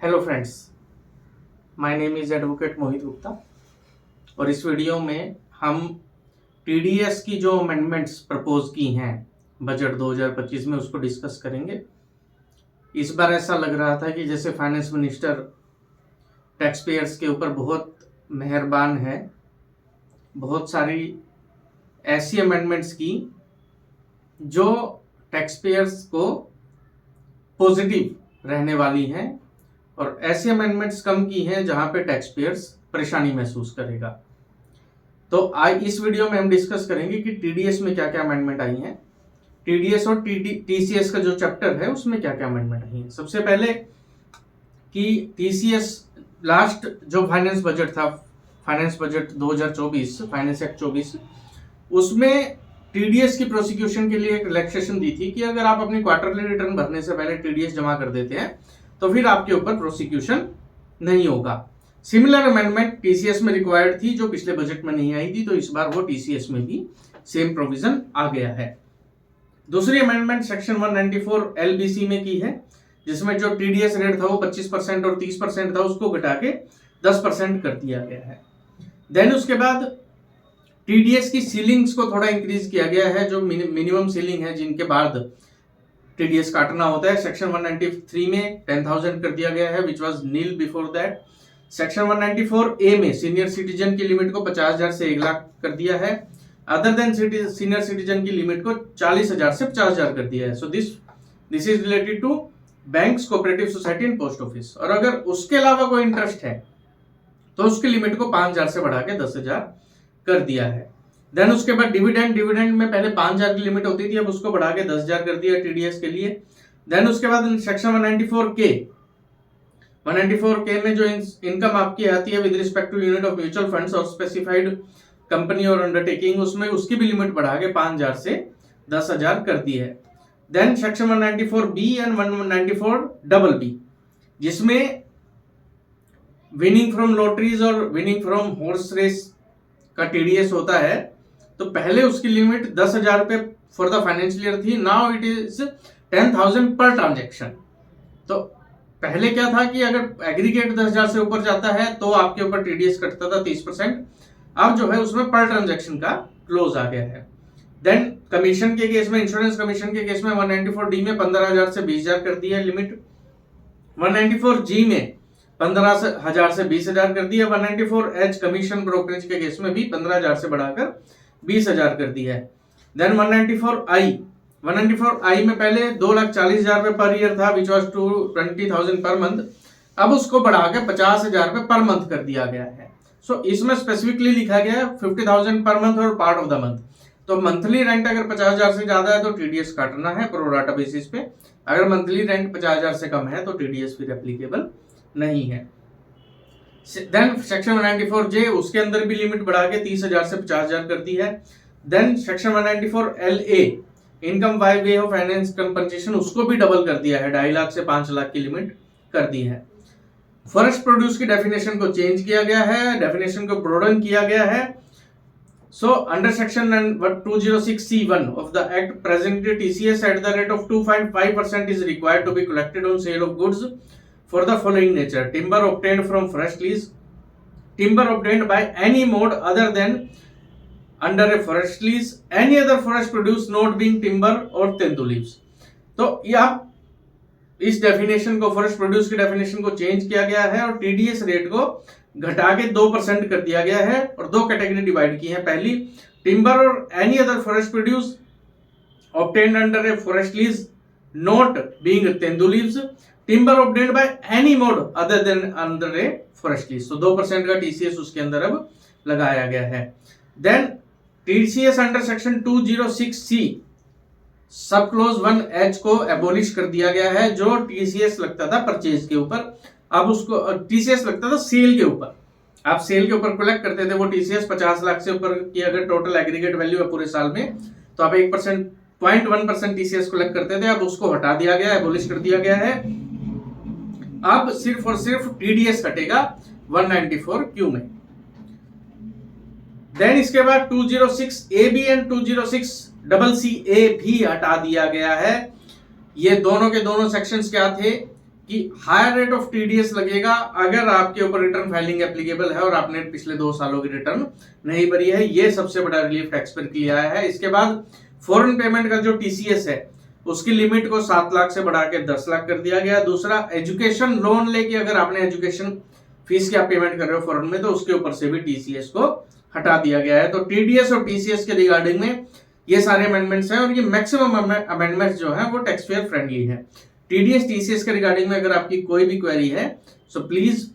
Hello friends, my name is advocate Mohit Gupta और इस video में हम टीडीएस की जो अमेंडमेंट्स प्रपोज की हैं बजट 2025 में उसको डिस्कस करेंगे। इस बार ऐसा लग रहा था कि जैसे फाइनेंस मिनिस्टर टैक्स पेयर्स के ऊपर बहुत मेहरबान है, बहुत सारी ऐसी अमेंडमेंट्स की जो टैक्स पेयर्स को पॉजिटिव रहने वाली हैं और ऐसी अमेंडमेंट्स कम की हैं जहां पे टैक्स पेयर्स परेशानी महसूस करेगा। तो आज इस वीडियो में हम डिस्कस करेंगे कि टीडीएस में क्या क्या अमेंडमेंट आई हैं, टीडीएस और टीसीएस का जो चैप्टर है उसमें क्या क्या अमेंडमेंट आई हैं। सबसे पहले कि टीसीएस लास्ट जो फाइनेंस बजट था, फाइनेंस बजट 2024, फाइनेंस एक्ट 24, उसमें टीडीएस की प्रोसिक्यूशन के लिए एक रिलैक्सेशन दी थी कि अगर आप अपनी क्वार्टरली रिटर्न भरने से पहले टीडीएस जमा कर देते हैं तो फिर आपके ऊपर प्रोसिक्यूशन नहीं होगा। सिमिलर अमेंडमेंट टीसीएस में रिक्वायर्ड थी जो पिछले बजट में नहीं आई थी, तो इस बार वो टीसीएस में भी सेम प्रोविजन आ गया है। दूसरी अमेंडमेंट सेक्शन 194 एलबीसी में की है, जिसमें जो टीडीएस रेट था वो 25% और 30% था, उसको घटा के 10% कर दिया गया है। देन उसके बाद टीडीएस की सीलिंग्स को थोड़ा इंक्रीज किया गया है, जो मिनिमम सीलिंग है जिनके बाद टीडीएस काटना होता है। सेक्शन 193 में 10,000 कर दिया गया है, which was nil before that. Section 194 A में सीनियर सिटीजन की लिमिट को 50,000 से 1 लाख कर दिया है। अदर देन सीनियर सिटीजन की लिमिट को 40,000 से 50,000 कर दिया है। So this is related to banks, cooperative society and post office. और अगर उसके अलावा कोई इंटरेस्ट है तो उसकी लिमिट को 5,000 से बढ़ा के 10,000 कर दिया है। देन उसके बाद डिविडेंड में पहले 5,000 की लिमिट होती थी, अब उसको बढ़ा के 10,000 कर दिया टीडीएस के लिए। देन उसके बाद सेक्शन 194 के में जो इनकम आपकी आती है with respect to unit of mutual funds और स्पेसिफाइड कंपनी और अंडरटेकिंग, उसमें उसकी भी लिमिट बढ़ा के 5,000 से 10,000 कर दी है। Then section 194B and 194BB, जिसमें विनिंग फ्रॉम लॉटरीज और विनिंग फ्रॉम हॉर्स रेस का टीडीएस होता है, तो पहले उसकी लिमिट 10,000 रुपए फॉर द फाइनेंशियल ईयर थी, now it is 10,000 per transaction. तो पहले क्या था कि अगर एग्रीगेट 10,000 से ऊपर जाता है तो आपके ऊपर टीडीएस कटता था 30%, अब जो है उसमें पर ट्रांजेक्शन का क्लोज आ गया है। देन कमीशन के केस में, इंश्योरेंस कमीशन के केस में 194D में 15,000 से 20,000 कर दी है लिमिट। 194G में 15,000 से 20,000 कर दी है। 194H कमीशन ब्रोकरेज के केस में भी 15,000 से बढ़ाकर 20,000 कर दी है। देन 194I में पहले 2,40,000 रुपए पर ईयर था, विच वॉज 20,000 पर मंथ, अब उसको बढ़ा के 50,000 रुपए पर मंथ कर दिया गया है। सो इसमें स्पेसिफिकली लिखा गया है 50,000 पर मंथ और पार्ट ऑफ द मंथ। तो मंथली रेंट अगर 50,000 से ज्यादा है तो टीडीएस काटना है प्रोराटा बेसिस पे, अगर मंथली रेंट 50,000 से कम है तो टीडीएस फिर एप्लीकेबल नहीं है। देन सेक्शन 194J, उसके अंदर भी लिमिट बढ़ा के 30,000 से 50,000 कर दी है। Then section 194LA, income by way of finance compensation, उसको भी डबल कर दिया है, 2.5 लाख से 5 लाख की लिमिट कर दी है। फॉरेस्ट प्रोड्यूस की डेफिनेशन को चेंज किया गया है, डेफिनेशन को ब्रॉडन किया गया है। So under section 206C1 of the Act, presently TCS at the rate of 2.5% is required to be collected on sale of goods for the following nature: timber obtained from forest lease, timber obtained by any mode other than under a forest lease, any other forest produce not being timber or tendu leaves। तो यह इस definition को, forest produce की definition को change किया गया है और टीडीएस रेट को घटा के 2% कर दिया गया है और दो कैटेगरी डिवाइड की है। पहली, टिम्बर और any other forest produce obtained under a forest lease not being tendu leaves, timber obtained by any mode other than under a forest lease. तो 2% का टीसीएस उसके अंदर अब लगाया गया है। Then TCS under section 206C सब क्लोज 1H को एबोलिश कर दिया गया है। जो टीसीएस लगता था परचेज के ऊपर, अब उसको टीसीएस लगता था सेल के ऊपर। आप सेल के ऊपर कलेक्ट करते थे वो टीसीएस 50 लाख से ऊपर की अगर टोटल एग्रीगेट वैल्यू है पूरे साल में, तो आप 1% टीसीएस कलेक्ट करते थे, अब उसको हटा दिया गया, एबोलिश कर दिया गया है। अब सिर्फ और सिर्फ टीडीएस कटेगा 194Q में। देन इसके बाद 206AB एंड 206CCA भी हटा दिया गया है। ये दोनों के दोनों सेक्शंस क्या थे? कि हायर रेट ऑफ टीडीएस लगेगा अगर आपके ऊपर रिटर्न फाइलिंग एप्लीकेबल है और आपने पिछले 2 सालों की रिटर्न नहीं भरी है। ये सबसे बड़ा रिलीफ टैक्स पेयर के लिए आया है। इसके बाद फॉरेन पेमेंट का जो टीसीएस है उसकी लिमिट को 7 लाख से बढ़ा के 10 लाख कर दिया गया। दूसरा, एजुकेशन लोन लेके अगर आपने एजुकेशन फीस की आप पेमेंट कर रहे हो फॉरेन में तो उसके ऊपर से भी टीसीएस को हटा दिया गया है। तो टीडीएस और टीसीएस के रिगार्डिंग में ये सारे अमेंडमेंट्स हैं और ये मैक्सिमम अमेंडमेंट्स जो है वो टैक्स पेयर फ्रेंडली है। टीडीएस टीसीएस के रिगार्डिंग में अगर आपकी कोई भी क्वेरी है सो प्लीज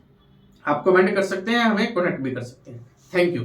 आप कमेंट कर सकते हैं, हमें कनेक्ट भी कर सकते हैं। Thank you.